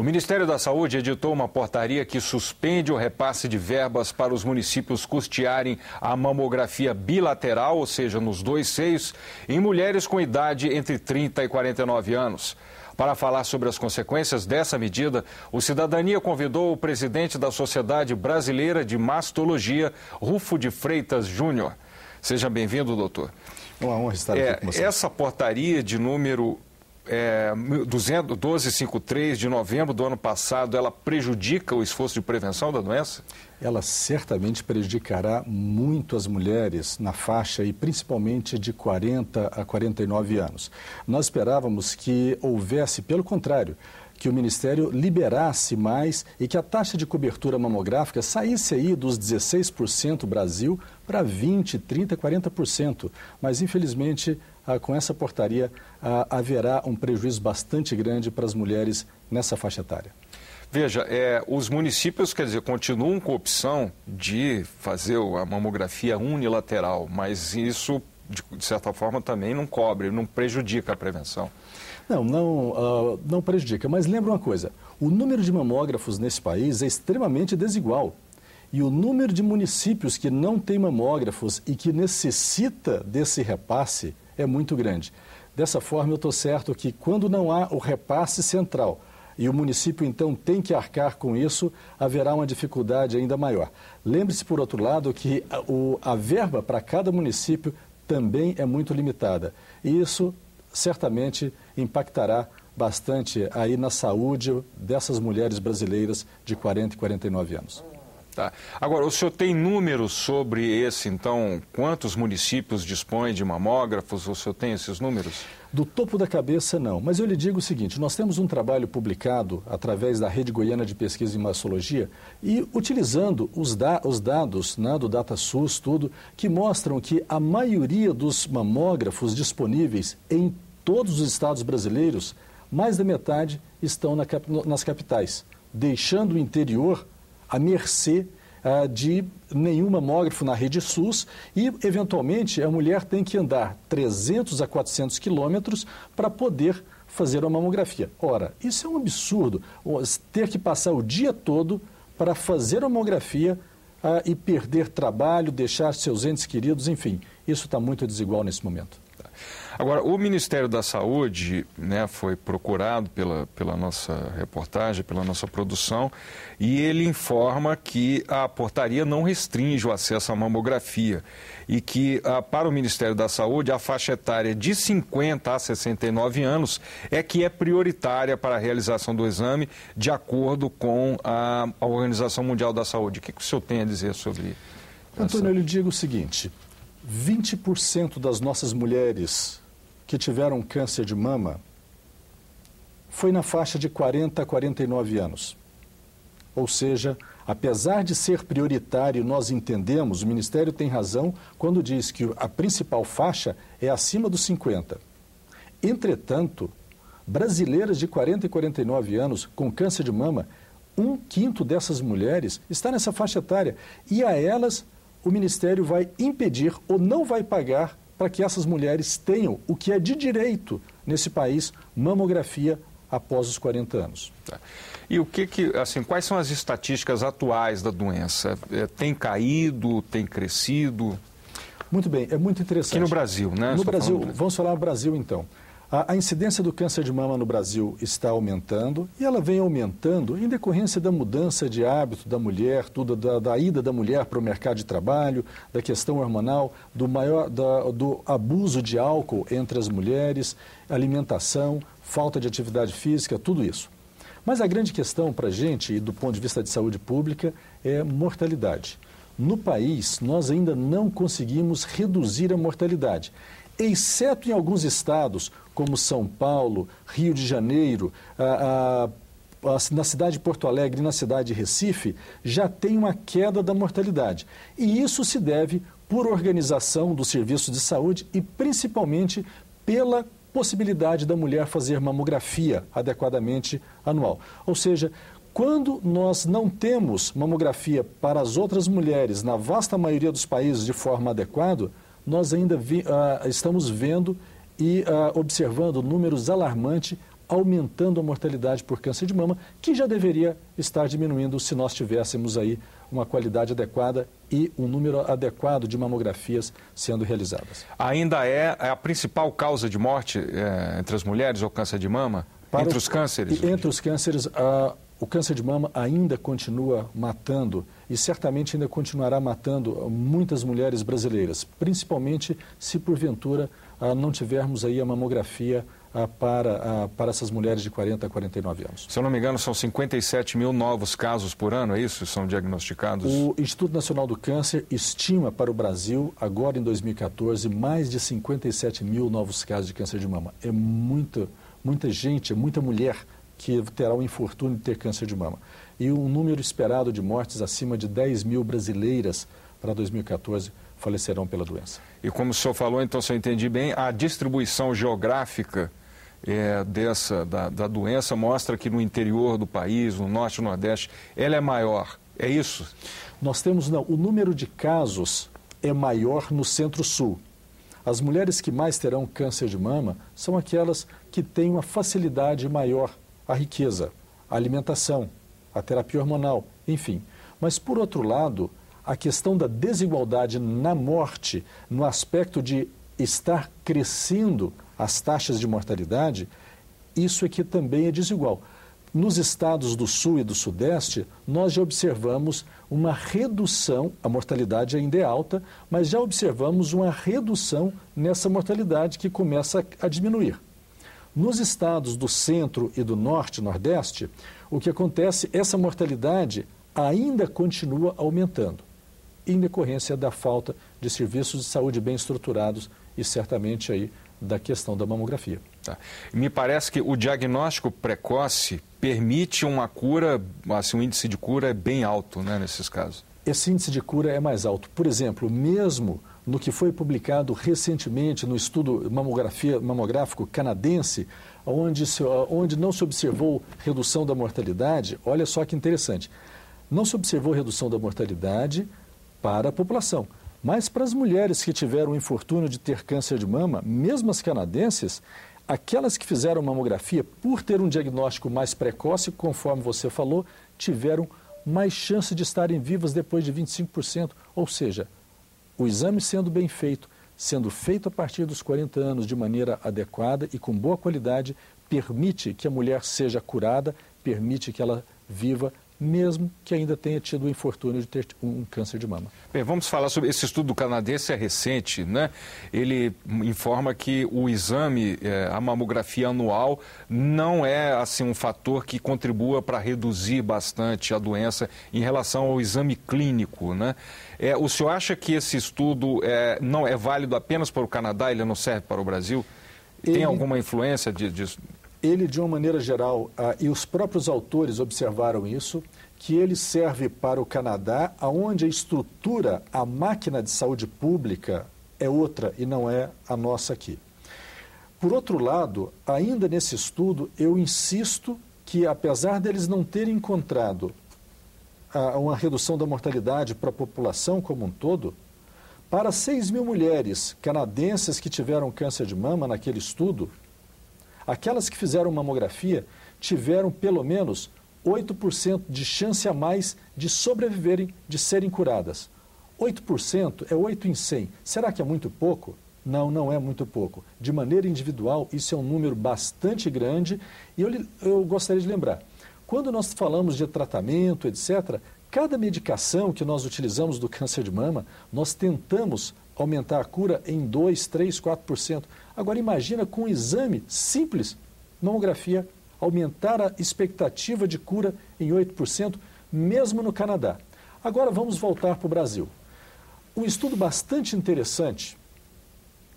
Ministério da Saúde editou uma portaria que suspende o repasse de verbas para os municípios custearem a mamografia bilateral, ou seja, nos dois seios, em mulheres com idade entre 30 e 49 anos. Para falar sobre as consequências dessa medida, o Cidadania convidou o presidente da Sociedade Brasileira de Mastologia, Rufo de Freitas Júnior. Seja bem-vindo, doutor. Uma honra estar aqui com você. Essa portaria de número 1253 de novembro do ano passado, ela prejudica o esforço de prevenção da doença? Ela certamente prejudicará muito as mulheres na faixa e principalmente de 40 a 49 anos. Nós esperávamos que houvesse, pelo contrário, que o Ministério liberasse mais e que a taxa de cobertura mamográfica saísse aí dos 16% Brasil para 20%, 30%, 40%. Mas, infelizmente, com essa portaria haverá um prejuízo bastante grande para as mulheres nessa faixa etária. Veja, os municípios, quer dizer, continuam com a opção de fazer a mamografia unilateral, mas isso, de certa forma, também não cobre, não prejudica a prevenção. Não prejudica, mas lembra uma coisa, o número de mamógrafos nesse país é extremamente desigual. E o número de municípios que não tem mamógrafos e que necessita desse repasse é muito grande. Dessa forma, eu estou certo que quando não há o repasse central e o município, então, tem que arcar com isso, haverá uma dificuldade ainda maior. Lembre-se, por outro lado, que a verba para cada município também é muito limitada. E isso certamente impactará bastante aí na saúde dessas mulheres brasileiras de 40 e 49 anos. Tá. Agora, o senhor tem números sobre então, quantos municípios dispõem de mamógrafos? O senhor tem esses números? Do topo da cabeça, não. Mas eu lhe digo o seguinte, nós temos um trabalho publicado através da Rede Goiana de Pesquisa em Mastologia e utilizando os dados, né, do DataSUS, tudo, que mostram que a maioria dos mamógrafos disponíveis em todos os estados brasileiros, mais da metade estão nas capitais, deixando o interior à mercê de nenhum mamógrafo na rede SUS e, eventualmente, a mulher tem que andar 300 a 400 quilômetros para poder fazer uma mamografia. Ora, isso é um absurdo, ter que passar o dia todo para fazer a mamografia e perder trabalho, deixar seus entes queridos, enfim, isso está muito desigual nesse momento. Agora, o Ministério da Saúde, né, foi procurado pela nossa reportagem, pela nossa produção, e ele informa que a portaria não restringe o acesso à mamografia e que, para o Ministério da Saúde, a faixa etária de 50 a 69 anos é que é prioritária para a realização do exame, de acordo com a Organização Mundial da Saúde. O que o senhor tem a dizer sobre isso? Antônio, eu lhe digo o seguinte, 20% das nossas mulheres que tiveram câncer de mama foi na faixa de 40 a 49 anos. Ou seja, apesar de ser prioritário, nós entendemos, o Ministério tem razão quando diz que a principal faixa é acima dos 50. Entretanto, brasileiras de 40 e 49 anos com câncer de mama, 1/5 dessas mulheres está nessa faixa etária e a elas o Ministério vai impedir ou não vai pagar para que essas mulheres tenham o que é de direito nesse país, mamografia após os 40 anos. Tá. E quais são as estatísticas atuais da doença? Tem caído, tem crescido? Muito bem, é muito interessante. Aqui no Brasil, né? No Brasil, vamos falar do Brasil então. A incidência do câncer de mama no Brasil está aumentando e ela vem aumentando em decorrência da mudança de hábito da mulher, da ida da mulher para o mercado de trabalho, da questão hormonal, do abuso de álcool entre as mulheres, alimentação, falta de atividade física, tudo isso. Mas a grande questão para a gente, e do ponto de vista de saúde pública, é mortalidade. No país, nós ainda não conseguimos reduzir a mortalidade, exceto em alguns estados, como São Paulo, Rio de Janeiro, na cidade de Porto Alegre e na cidade de Recife, já tem uma queda da mortalidade. E isso se deve por organização do serviço de saúde e principalmente pela possibilidade da mulher fazer mamografia adequadamente anual. Ou seja, quando nós não temos mamografia para as outras mulheres, na vasta maioria dos países, de forma adequada, nós ainda estamos vendo e observando números alarmantes aumentando a mortalidade por câncer de mama, que já deveria estar diminuindo se nós tivéssemos aí uma qualidade adequada e um número adequado de mamografias sendo realizadas. Ainda é a principal causa de morte entre as mulheres, o câncer de mama? Entre os cânceres? Entre os cânceres, o câncer de mama ainda continua matando e certamente ainda continuará matando muitas mulheres brasileiras, principalmente se porventura não tivermos aí a mamografia para essas mulheres de 40 a 49 anos. Se eu não me engano, são 57 mil novos casos por ano, é isso? São diagnosticados? O Instituto Nacional do Câncer estima para o Brasil, agora em 2014, mais de 57 mil novos casos de câncer de mama. É muita gente, é muita mulher que terá o infortúnio de ter câncer de mama. E um número esperado de mortes acima de 10 mil brasileiras para 2014 falecerão pela doença. E como o senhor falou, então, se eu entendi bem, a distribuição geográfica da doença mostra que no interior do país, no norte e no nordeste, ela é maior. É isso? Nós temos, não, o número de casos é maior no centro-sul. As mulheres que mais terão câncer de mama são aquelas que têm uma facilidade maior à riqueza, à alimentação, à terapia hormonal, enfim. Mas, por outro lado, a questão da desigualdade na morte, no aspecto de estar crescendo as taxas de mortalidade, isso aqui também é desigual. Nos estados do sul e do sudeste, nós já observamos uma redução, a mortalidade ainda é alta, mas já observamos uma redução nessa mortalidade que começa a diminuir. Nos estados do centro e do norte e nordeste, o que acontece, essa mortalidade ainda continua aumentando, em decorrência da falta de serviços de saúde bem estruturados e certamente aí da questão da mamografia. Tá. Me parece que o diagnóstico precoce permite uma cura, assim, um índice de cura é bem alto, né, nesses casos. Esse índice de cura é mais alto. Por exemplo, mesmo no que foi publicado recentemente no estudo mamográfico canadense, onde não se observou redução da mortalidade, olha só que interessante, não se observou redução da mortalidade para a população. Mas para as mulheres que tiveram o infortúnio de ter câncer de mama, mesmo as canadenses, aquelas que fizeram mamografia, por ter um diagnóstico mais precoce, conforme você falou, tiveram mais chance de estarem vivas depois de 25%. Ou seja, o exame sendo bem feito, sendo feito a partir dos 40 anos de maneira adequada e com boa qualidade, permite que a mulher seja curada, permite que ela viva, mesmo que ainda tenha tido o infortúnio de ter um câncer de mama. Bem, vamos falar sobre esse estudo canadense, é recente, né? Ele informa que o exame, a mamografia anual, não é assim um fator que contribua para reduzir bastante a doença em relação ao exame clínico, né? O senhor acha que esse estudo não é válido apenas para o Canadá, ele não serve para o Brasil? Tem alguma influência disso? Ele, de uma maneira geral, e os próprios autores observaram isso, que ele serve para o Canadá, onde a estrutura, a máquina de saúde pública é outra e não é a nossa aqui. Por outro lado, ainda nesse estudo, eu insisto que, apesar deles não terem encontrado uma redução da mortalidade para a população como um todo, para 6 mil mulheres canadenses que tiveram câncer de mama naquele estudo, aquelas que fizeram mamografia tiveram pelo menos 8% de chance a mais de sobreviverem, de serem curadas. 8% é 8 em 100. Será que é muito pouco? Não, não é muito pouco. De maneira individual, isso é um número bastante grande e eu gostaria de lembrar, quando nós falamos de tratamento, etc., cada medicação que nós utilizamos do câncer de mama, nós tentamos aumentar a cura em 2, 3, 4%. Agora imagina com um exame simples, mamografia, aumentar a expectativa de cura em 8%, mesmo no Canadá. Agora vamos voltar para o Brasil. Um estudo bastante interessante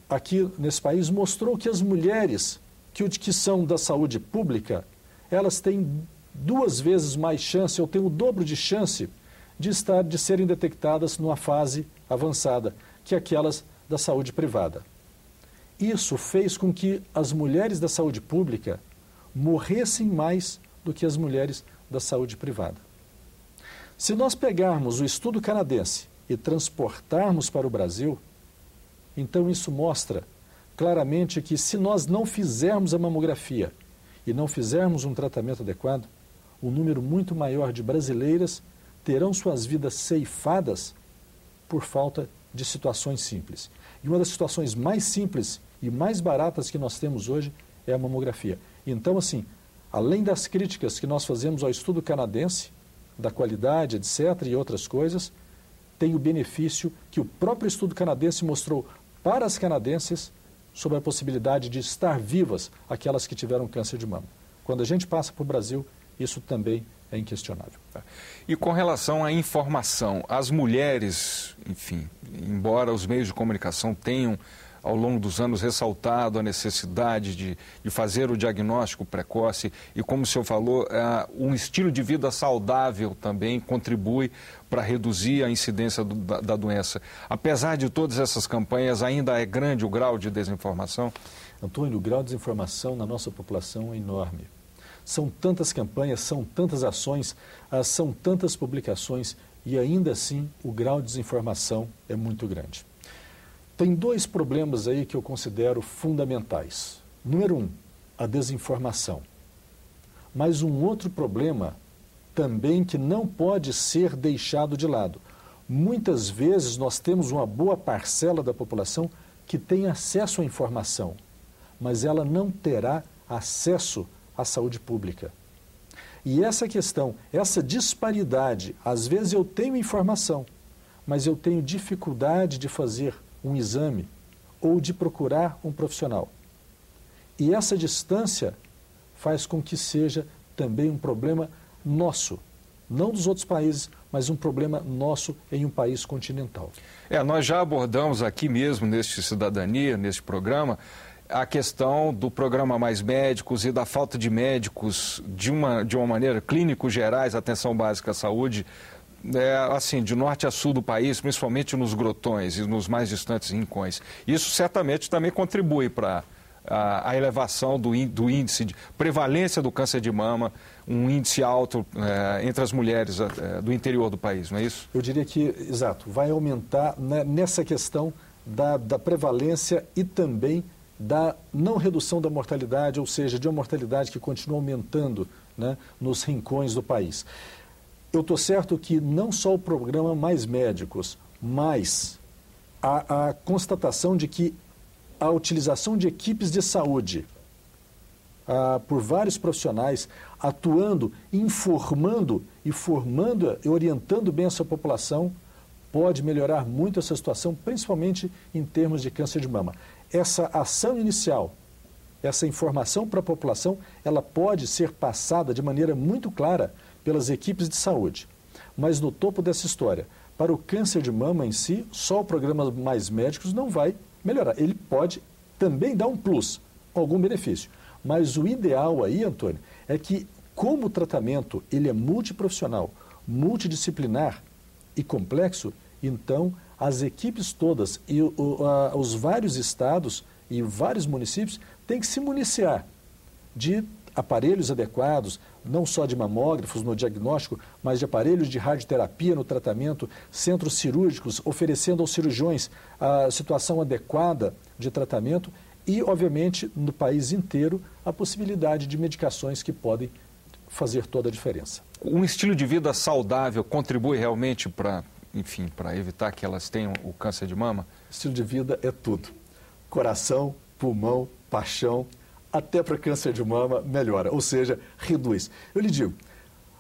aqui nesse país mostrou que as mulheres que são da saúde pública, elas têm 2 vezes mais chance, ou têm o dobro de chance de serem detectadas numa fase avançada que aquelas da saúde privada. Isso fez com que as mulheres da saúde pública morressem mais do que as mulheres da saúde privada. Se nós pegarmos o estudo canadense e transportarmos para o Brasil, então isso mostra claramente que se nós não fizermos a mamografia e não fizermos um tratamento adequado, um número muito maior de brasileiras terão suas vidas ceifadas por falta de situações simples. E uma das situações mais simples e mais baratas que nós temos hoje é a mamografia. Então, assim, além das críticas que nós fazemos ao estudo canadense, da qualidade, etc., e outras coisas, tem o benefício que o próprio estudo canadense mostrou para as canadenses sobre a possibilidade de estar vivas aquelas que tiveram câncer de mama. Quando a gente passa para o Brasil, isso também é inquestionável. E com relação à informação, as mulheres, enfim, embora os meios de comunicação tenham ao longo dos anos ressaltado a necessidade de fazer o diagnóstico precoce e, como o senhor falou, um estilo de vida saudável também contribui para reduzir a incidência da doença. Apesar de todas essas campanhas, ainda é grande o grau de desinformação? Antônio, o grau de desinformação na nossa população é enorme. São tantas campanhas, são tantas ações, são tantas publicações e ainda assim o grau de desinformação é muito grande. Tem dois problemas aí que eu considero fundamentais. Número 1, a desinformação. Mas um outro problema também que não pode ser deixado de lado. Muitas vezes nós temos uma boa parcela da população que tem acesso à informação, mas ela não terá acesso à saúde pública. E essa questão, essa disparidade, às vezes eu tenho informação, mas eu tenho dificuldade de fazer um exame ou de procurar um profissional. E essa distância faz com que seja também um problema nosso, não dos outros países, mas um problema nosso em um país continental. Nós já abordamos aqui mesmo, neste Cidadania, neste programa, a questão do programa Mais Médicos e da falta de médicos, de uma maneira, clínicos gerais, atenção básica à saúde, assim, de norte a sul do país, principalmente nos grotões e nos mais distantes rincões. Isso certamente também contribui para a elevação do índice de prevalência do câncer de mama, um índice alto entre as mulheres do interior do país, não é isso? Eu diria que, exato, vai aumentar nessa questão da prevalência e também da não redução da mortalidade, ou seja, de uma mortalidade que continua aumentando, né, nos rincões do país. Eu estou certo que não só o programa Mais Médicos, mas a constatação de que a utilização de equipes de saúde por vários profissionais atuando, informando e formando e orientando bem essa população pode melhorar muito essa situação, principalmente em termos de câncer de mama. Essa ação inicial, essa informação para a população, ela pode ser passada de maneira muito clara pelas equipes de saúde. Mas no topo dessa história, para o câncer de mama em si, só o programa Mais Médicos não vai melhorar. Ele pode também dar um plus, algum benefício. Mas o ideal aí, Antônio, é que como o tratamento ele é multiprofissional, multidisciplinar e complexo, então as equipes todas e os vários estados e vários municípios têm que se municiar de aparelhos adequados, não só de mamógrafos no diagnóstico, mas de aparelhos de radioterapia no tratamento, centros cirúrgicos oferecendo aos cirurgiões a situação adequada de tratamento e, obviamente, no país inteiro, a possibilidade de medicações que podem fazer toda a diferença. Um estilo de vida saudável contribui realmente para evitar que elas tenham o câncer de mama? Estilo de vida é tudo. Coração, pulmão, paixão, até para câncer de mama melhora, ou seja, reduz. Eu lhe digo,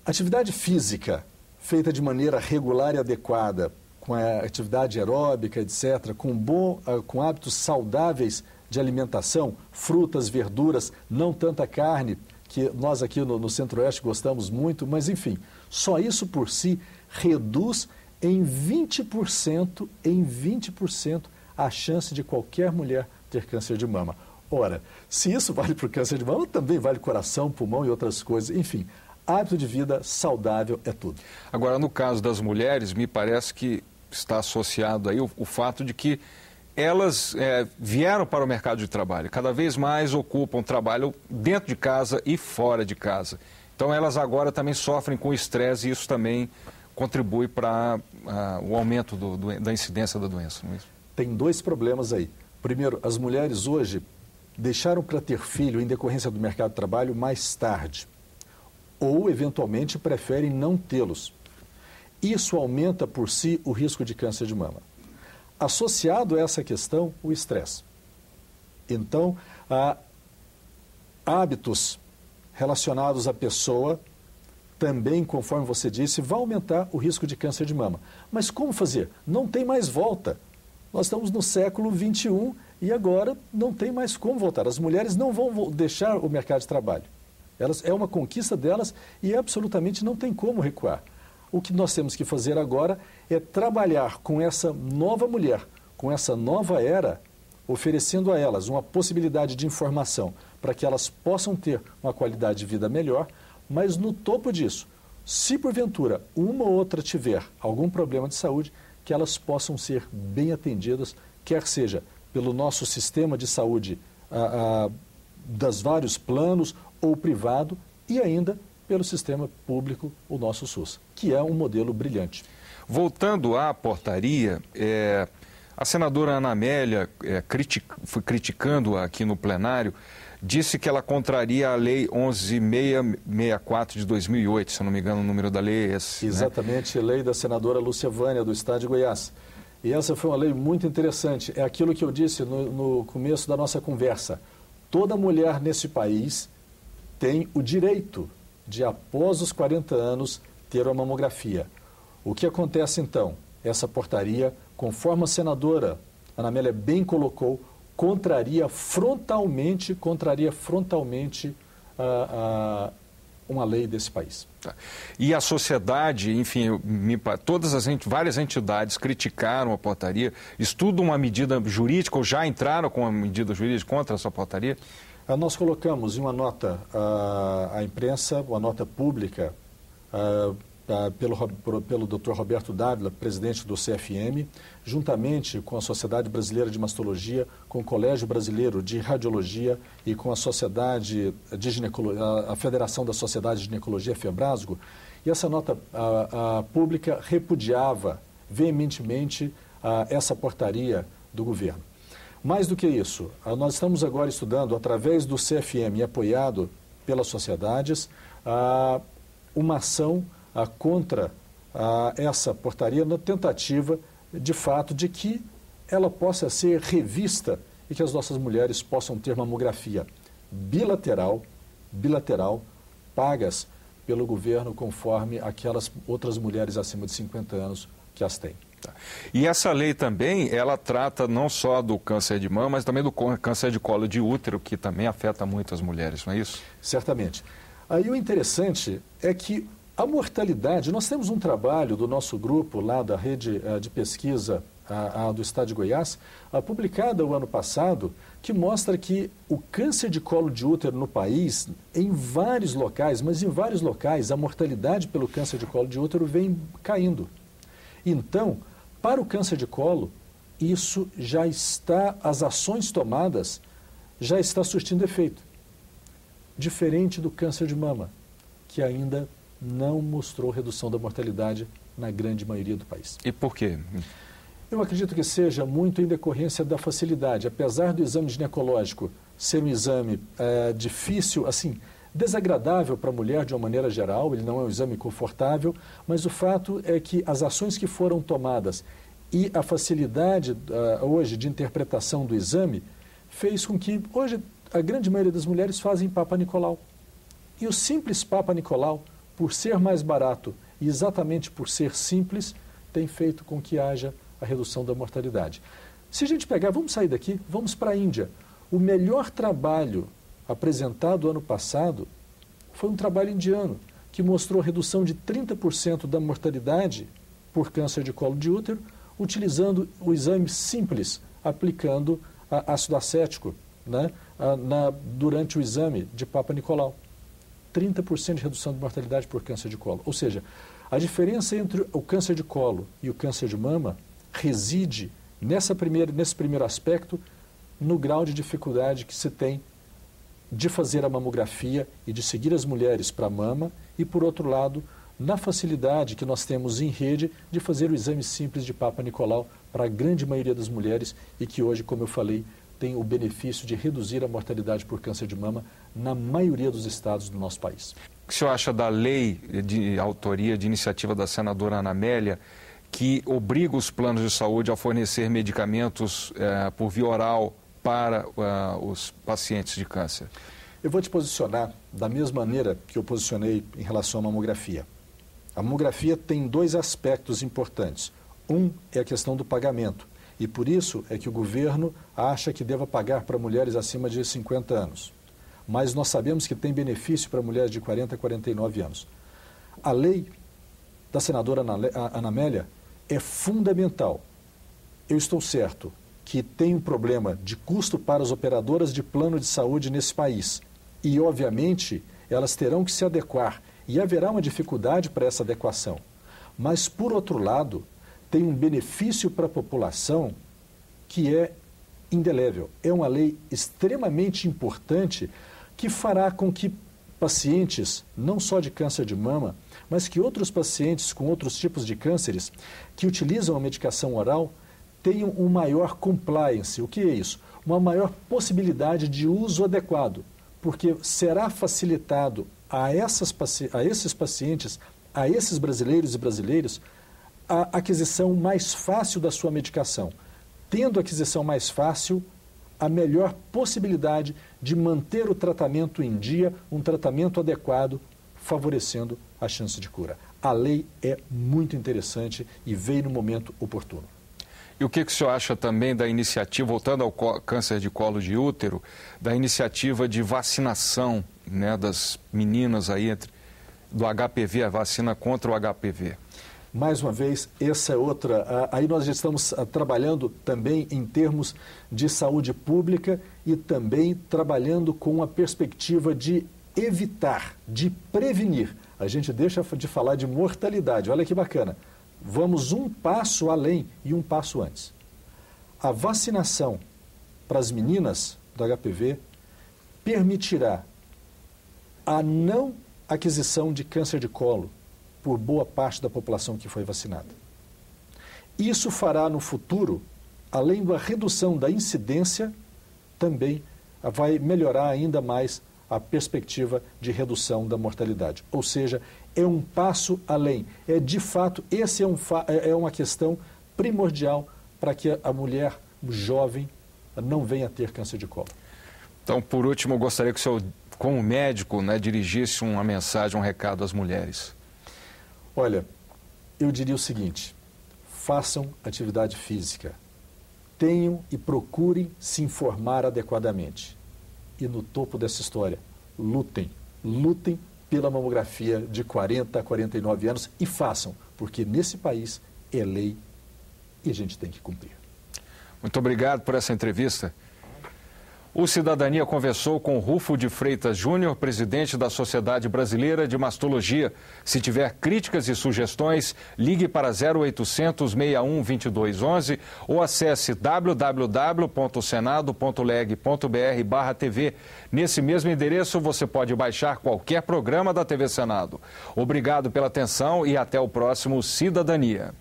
atividade física feita de maneira regular e adequada, com a atividade aeróbica, etc., com hábitos saudáveis de alimentação, frutas, verduras, não tanta carne, que nós aqui no Centro-Oeste gostamos muito, mas enfim, só isso por si reduz em 20% a chance de qualquer mulher ter câncer de mama. Ora, se isso vale para o câncer de mama, também vale coração, pulmão e outras coisas. Enfim, hábito de vida saudável é tudo. Agora, no caso das mulheres, me parece que está associado aí o fato de que elas vieram para o mercado de trabalho, cada vez mais ocupam trabalho dentro de casa e fora de casa. Então, elas agora também sofrem com estresse e isso também contribui para o aumento da incidência da doença, não é isso? Tem dois problemas aí. Primeiro, as mulheres hoje, deixaram para ter filho em decorrência do mercado de trabalho mais tarde, ou eventualmente preferem não tê-los. Isso aumenta por si o risco de câncer de mama. Associado a essa questão, o estresse. Então, há hábitos relacionados à pessoa também, conforme você disse, vai aumentar o risco de câncer de mama. Mas como fazer? Não tem mais volta. Nós estamos no século XXI e agora não tem mais como voltar. As mulheres não vão deixar o mercado de trabalho. É uma conquista delas e absolutamente não tem como recuar. O que nós temos que fazer agora é trabalhar com essa nova mulher, com essa nova era, oferecendo a elas uma possibilidade de informação para que elas possam ter uma qualidade de vida melhor, mas no topo disso, se porventura uma ou outra tiver algum problema de saúde, que elas possam ser bem atendidas, quer seja pelo nosso sistema de saúde das vários planos ou privado e ainda pelo sistema público, o nosso SUS, que é um modelo brilhante. Voltando à portaria, a senadora Ana Amélia, foi criticando aqui no plenário, disse que ela contraria a Lei 11.664 de 2008, se eu não me engano o número da lei é esse. Exatamente, né? Lei da senadora Lúcia Vânia, do Estado de Goiás. E essa foi uma lei muito interessante. É aquilo que eu disse no começo da nossa conversa. Toda mulher nesse país tem o direito de, após os 40 anos, ter uma mamografia. O que acontece então? Essa portaria, conforme a senadora Ana Amélia bem colocou, contraria frontalmente uma lei desse país. Tá. E a sociedade, enfim, várias entidades criticaram a portaria, estudam uma medida jurídica ou já entraram com uma medida jurídica contra essa portaria? Nós colocamos em uma nota à imprensa, uma nota pública, pelo Dr. Roberto Dávila, presidente do CFM, juntamente com a Sociedade Brasileira de Mastologia, com o Colégio Brasileiro de Radiologia e com a Sociedade de Ginecologia, a Federação da Sociedade de Ginecologia, FEBRASGO, e essa nota pública repudiava veementemente essa portaria do governo. Mais do que isso, nós estamos agora estudando, através do CFM e apoiado pelas sociedades, uma ação contra essa portaria na tentativa, de fato, de que ela possa ser revista e que as nossas mulheres possam ter mamografia bilateral, pagas pelo governo conforme aquelas outras mulheres acima de 50 anos que as têm. Tá. E essa lei também, ela trata não só do câncer de mama, mas também do câncer de colo de útero, que também afeta muito as mulheres, não é isso? Certamente. Aí o interessante é que a mortalidade, nós temos um trabalho do nosso grupo lá da rede de pesquisa do Estado de Goiás, publicada o ano passado, que mostra que o câncer de colo de útero no país, em vários locais, mas em vários locais, a mortalidade pelo câncer de colo de útero vem caindo. Então, para o câncer de colo, isso já está, as ações tomadas já está surtindo efeito. Diferente do câncer de mama, que ainda não mostrou redução da mortalidade na grande maioria do país. E por quê? Eu acredito que seja muito em decorrência da facilidade. Apesar do exame ginecológico ser um exame difícil, assim, desagradável para a mulher de uma maneira geral, ele não é um exame confortável, mas o fato é que as ações que foram tomadas e a facilidade hoje de interpretação do exame fez com que hoje a grande maioria das mulheres fazem Papa Nicolau. E o simples Papa Nicolau, por ser mais barato e exatamente por ser simples, tem feito com que haja a redução da mortalidade. Se a gente pegar, vamos sair daqui, vamos para a Índia. O melhor trabalho apresentado ano passado foi um trabalho indiano, que mostrou redução de 30% da mortalidade por câncer de colo de útero, utilizando o exame simples, aplicando ácido acético, né, durante o exame de Papa Nicolau. 30% de redução de mortalidade por câncer de colo. Ou seja, a diferença entre o câncer de colo e o câncer de mama reside nesse primeiro aspecto, no grau de dificuldade que se tem de fazer a mamografia e de seguir as mulheres para a mama e, por outro lado, na facilidade que nós temos em rede de fazer o exame simples de Papa Nicolau para a grande maioria das mulheres e que hoje, como eu falei, tem o benefício de reduzir a mortalidade por câncer de mama na maioria dos estados do nosso país. O que o senhor acha da lei de autoria de iniciativa da senadora Ana Amélia, que obriga os planos de saúde a fornecer medicamentos por via oral para os pacientes de câncer? Eu vou te posicionar da mesma maneira que eu posicionei em relação à mamografia. A mamografia tem dois aspectos importantes. Um é a questão do pagamento. E por isso é que o governo acha que deva pagar para mulheres acima de 50 anos. Mas nós sabemos que tem benefício para mulheres de 40 a 49 anos. A lei da senadora Ana Amélia é fundamental. Eu estou certo que tem um problema de custo para as operadoras de plano de saúde nesse país. E, obviamente, elas terão que se adequar. E haverá uma dificuldade para essa adequação. Mas, por outro lado, tem um benefício para a população que é indelével. É uma lei extremamente importante que fará com que pacientes, não só de câncer de mama, mas que outros pacientes com outros tipos de cânceres que utilizam a medicação oral tenham um maior compliance. O que é isso? Uma maior possibilidade de uso adequado, porque será facilitado a esses pacientes, a esses brasileiros e brasileiras, a aquisição mais fácil da sua medicação. Tendo a aquisição mais fácil, a melhor possibilidade de manter o tratamento em dia, um tratamento adequado, favorecendo a chance de cura. A lei é muito interessante e veio no momento oportuno. E o que o senhor acha também da iniciativa, voltando ao câncer de colo de útero, da iniciativa de vacinação, né, das meninas aí do HPV, a vacina contra o HPV? Mais uma vez, essa é outra. Aí nós já estamos trabalhando também em termos de saúde pública e também trabalhando com a perspectiva de evitar, de prevenir. A gente deixa de falar de mortalidade. Olha que bacana. Vamos um passo além e um passo antes. A vacinação para as meninas do HPV permitirá a não aquisição de câncer de colo por boa parte da população que foi vacinada. Isso fará no futuro, além da redução da incidência, também vai melhorar ainda mais a perspectiva de redução da mortalidade. Ou seja, é um passo além. De fato, esse é uma questão primordial para que a mulher jovem não venha a ter câncer de colo. Então, por último, eu gostaria que o senhor, como médico, né, dirigisse uma mensagem, um recado às mulheres. Olha, eu diria o seguinte: façam atividade física, tenham e procurem se informar adequadamente. E no topo dessa história, lutem pela mamografia de 40 a 49 anos e façam, porque nesse país é lei e a gente tem que cumprir. Muito obrigado por essa entrevista. O Cidadania conversou com Rufo de Freitas Júnior, presidente da Sociedade Brasileira de Mastologia. Se tiver críticas e sugestões, ligue para 0800 61 2211 ou acesse www.senado.leg.br/TV. Nesse mesmo endereço, você pode baixar qualquer programa da TV Senado. Obrigado pela atenção e até o próximo Cidadania.